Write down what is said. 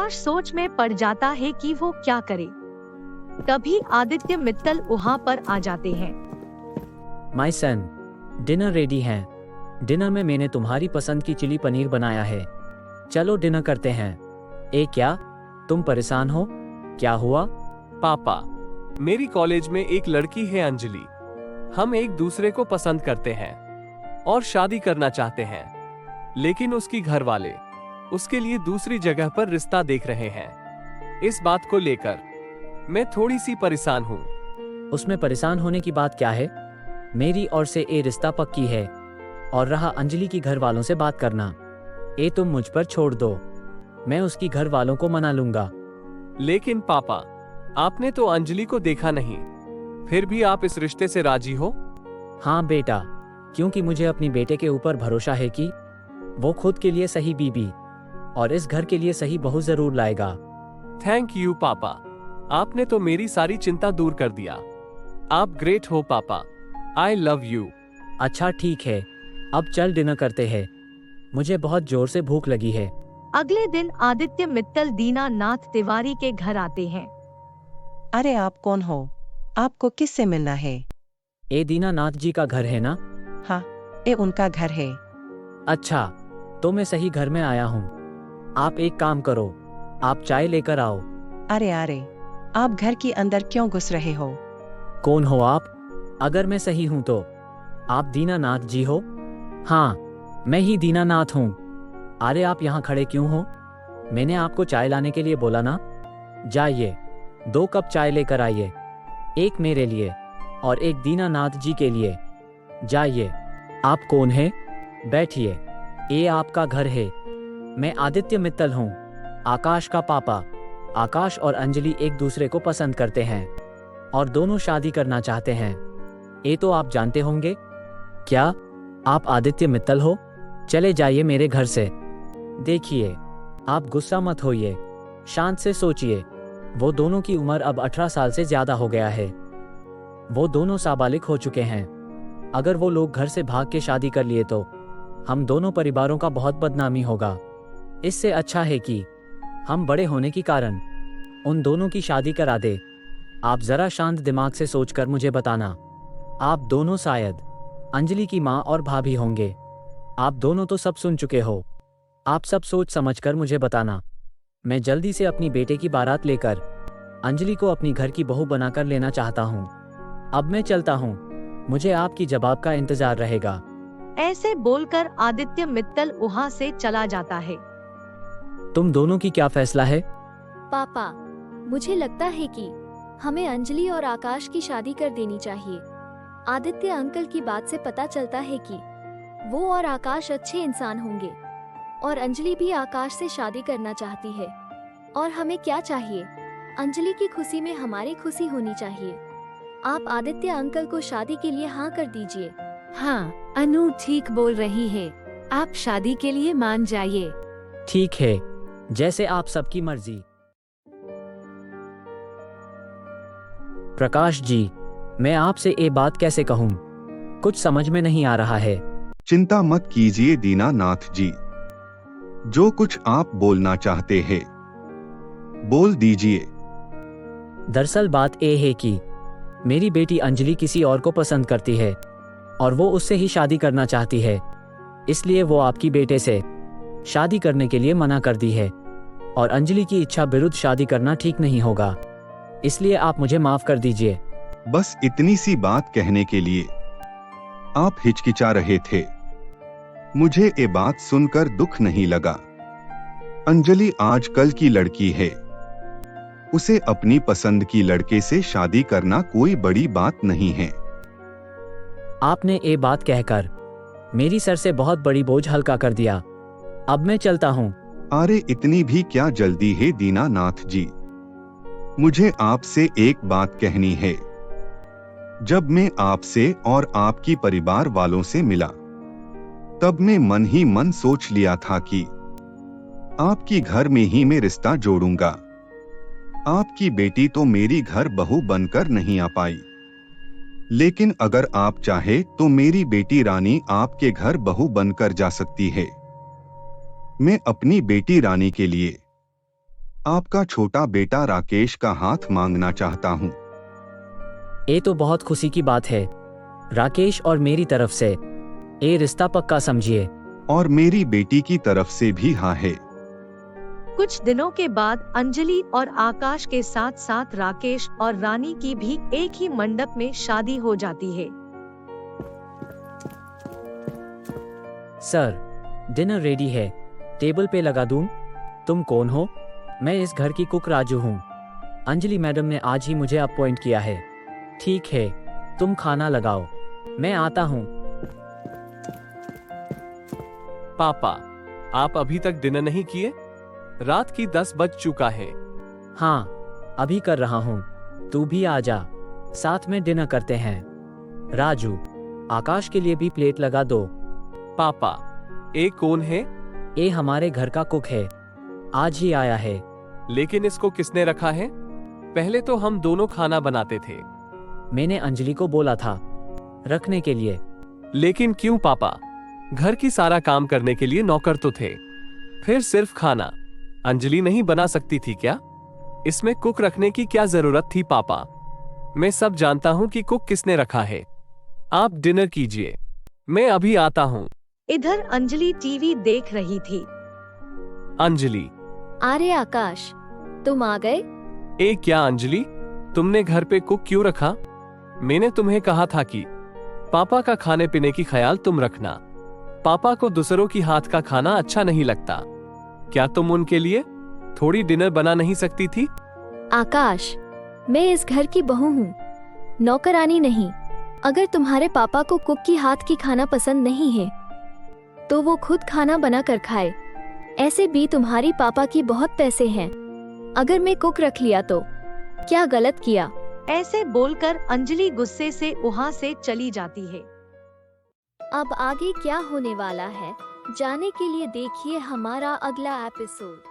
आकाश सोच में पड़ जाता है कि वो क्या करे। तभी आदित्य मित्तल वहाँ पर आ जाते हैं। माय सन, डिनर रेडी है। डिनर में मैंने तुम्हारी पसंद की चिली पनीर बनाया है। चलो डिनर करते हैं। क्या तुम परेशान हो? क्या हुआ? पापा, मेरी कॉलेज में एक लड़की है अंजलि। हम एक दूसरे को पसंद करते हैं और शादी करना चाहते हैं, लेकिन उसकी घर वाले उसके लिए दूसरी जगह पर रिश्ता देख रहे हैं। इस बात को लेकर मैं थोड़ी सी परेशान हूँ। उसमें परेशान होने की बात क्या है? मेरी ओर से ये रिश्ता पक्की है। और रहा अंजलि की घर वालों से बात करना, ये तुम मुझ पर छोड़ दो। मैं उसकी घर वालों को मना लूंगा। लेकिन पापा, आपने तो अंजलि को देखा नहीं, फिर भी आप इस रिश्ते से राजी हो? हाँ बेटा, क्योंकि मुझे अपनी बेटे के ऊपर भरोसा है कि वो खुद के लिए सही बीबी और इस घर के लिए सही बहू जरूर लाएगा। थैंक यू पापा, आपने तो मेरी सारी चिंता दूर कर दिया। आप ग्रेट हो पापा। I love you. अच्छा ठीक है, अब चल डिनर करते हैं। मुझे बहुत जोर से भूख लगी है। अगले दिन आदित्य मित्तल दीनानाथ तिवारी के घर आते हैं। अरे आप कौन हो? आपको किससे मिलना है? ये दीनानाथ जी का घर है ना? हाँ, ये उनका घर है। अच्छा, तो मैं सही घर में आया हूँ। आप एक काम करो, आप चाय लेकर आओ। अरे आप घर के अंदर क्यों घुस रहे हो? कौन हो आप? अगर मैं सही हूँ तो आप दीनानाथ जी हो? हाँ, मैं ही दीनानाथ हूँ। अरे आप यहाँ खड़े क्यों हो? मैंने आपको चाय लाने के लिए बोला ना। जाइए, 2 कप चाय लेकर आइए, एक मेरे लिए और एक दीनानाथ जी के लिए। जाइए। आप कौन है? बैठिए, ये आपका घर है। मैं आदित्य मित्तल हूँ, आकाश का पापा। आकाश और अंजलि एक दूसरे को पसंद करते हैं और दोनों शादी करना चाहते हैं। ये तो आप जानते होंगे। क्या आप आदित्य मित्तल हो? चले जाइए मेरे घर से। देखिए, आप गुस्सा मत होइए, शांत से सोचिए। वो दोनों की उम्र अब 18 साल से ज्यादा हो गया है। वो दोनों साबालिग हो चुके हैं। अगर वो लोग घर से भाग के शादी कर लिए तो हम दोनों परिवारों का बहुत बदनामी होगा। इससे अच्छा है कि हम बड़े होने के कारण उन दोनों की शादी करा दे। आप जरा शांत दिमाग से सोचकर मुझे बताना। आप दोनों शायद अंजलि की माँ और भाभी होंगे। आप दोनों तो सब सुन चुके हो। आप सब सोच समझकर मुझे बताना। मैं जल्दी से अपनी बेटे की बारात लेकर अंजलि को अपनी घर की बहू बनाकर लेना चाहता हूँ। अब मैं चलता हूँ, मुझे आपकी जवाब का इंतजार रहेगा। ऐसे बोलकर आदित्य मित्तल वहाँ से चला जाता है। तुम दोनों की क्या फैसला है? पापा, मुझे लगता है कि हमें अंजलि और आकाश की शादी कर देनी चाहिए। आदित्य अंकल की बात से पता चलता है कि वो और आकाश अच्छे इंसान होंगे और अंजलि भी आकाश से शादी करना चाहती है। और हमें क्या चाहिए? अंजलि की खुशी में हमारी खुशी होनी चाहिए। आप आदित्य अंकल को शादी के लिए हाँ कर दीजिए। हाँ, अनु ठीक बोल रही है। आप शादी के लिए मान जाइए। ठीक है, जैसे आप सबकी मर्जी। प्रकाश जी, मैं आपसे ये बात कैसे कहूँ? कुछ समझ में नहीं आ रहा है। चिंता मत कीजिए दीनानाथ जी, जो कुछ आप बोलना चाहते हैं बोल दीजिए। दरअसल बात ये है कि मेरी बेटी अंजलि किसी और को पसंद करती है और वो उससे ही शादी करना चाहती है। इसलिए वो आपकी बेटे से शादी करने के लिए मना कर दी है और अंजलि की इच्छा विरुद्ध शादी करना ठीक नहीं होगा। इसलिए आप मुझे माफ कर दीजिए। बस इतनी सी बात कहने के लिए आप हिचकिचा रहे थे। मुझे ये बात सुनकर दुख नहीं लगा। अंजलि आजकल की लड़की है, उसे अपनी पसंद की लड़के से शादी करना कोई बड़ी बात नहीं है। आपने ये बात कहकर मेरी सर से बहुत बड़ी बोझ हल्का कर दिया। अब मैं चलता हूँ। अरे इतनी भी क्या जल्दी है दीनानाथ जी, मुझे आपसे एक बात कहनी है। जब मैं आपसे और आपकी परिवार वालों से मिला तब मैं मन ही मन सोच लिया था कि आपकी घर में ही मैं रिश्ता जोड़ूंगा। आपकी बेटी तो मेरी घर बहू बनकर नहीं आ पाई, लेकिन अगर आप चाहे तो मेरी बेटी रानी आपके घर बहू बनकर जा सकती है। मैं अपनी बेटी रानी के लिए आपका छोटा बेटा राकेश का हाथ मांगना चाहता हूँ। ये तो बहुत खुशी की बात है। राकेश और मेरी तरफ से ये रिश्ता पक्का समझिए। और मेरी बेटी की तरफ से भी हाँ है। कुछ दिनों के बाद अंजलि और आकाश के साथ साथ राकेश और रानी की भी एक ही मंडप में शादी हो जाती है। सर, डिनर रेडी है, टेबल पे लगा दूं? तुम कौन हो? मैं इस घर की कुक राजू हूँ। अंजलि मैडम ने आज ही मुझे अपॉइंट किया है। ठीक है, तुम खाना लगाओ, मैं आता हूँ। पापा, आप अभी तक डिनर नहीं किए? रात की 10 बज चुका है। हाँ, अभी कर रहा हूँ। तू भी आ जा, साथ में डिनर करते हैं। राजू, आकाश के लिए भी प्लेट लगा दो। पापा, ये कौन है? ये हमारे घर का कुक है, आज ही आया है। लेकिन इसको किसने रखा है? पहले तो हम दोनों खाना बनाते थे। मैंने अंजलि को बोला था रखने के लिए। लेकिन क्यों पापा? घर की सारा काम करने के लिए नौकर तो थे, फिर सिर्फ खाना अंजलि नहीं बना सकती थी क्या? इसमें कुक रखने की क्या जरूरत थी पापा? मैं सब जानता हूँ कि कुक किसने रखा है। आप डिनर कीजिए, मैं अभी आता हूँ। इधर अंजलि टीवी देख रही थी। अंजलि, अरे आकाश, तुम आ गए? ए क्या अंजलि, तुमने घर पे कुक क्यों रखा? मैंने तुम्हें कहा था कि पापा का खाने पीने की ख्याल तुम रखना। पापा को दूसरों की हाथ का खाना अच्छा नहीं लगता। क्या तुम उनके लिए थोड़ी डिनर बना नहीं सकती थी? आकाश, मैं इस घर की बहू हूँ, नौकरानी नहीं। अगर तुम्हारे पापा को कुक की हाथ की खाना पसंद नहीं है तो वो खुद खाना बना कर खाए। ऐसे भी तुम्हारी पापा की बहुत पैसे हैं, अगर मैं कुक रख लिया तो क्या गलत किया? ऐसे बोलकर अंजलि गुस्से से वहाँ से चली जाती है। अब आगे क्या होने वाला है, जाने के लिए देखिए हमारा अगला एपिसोड।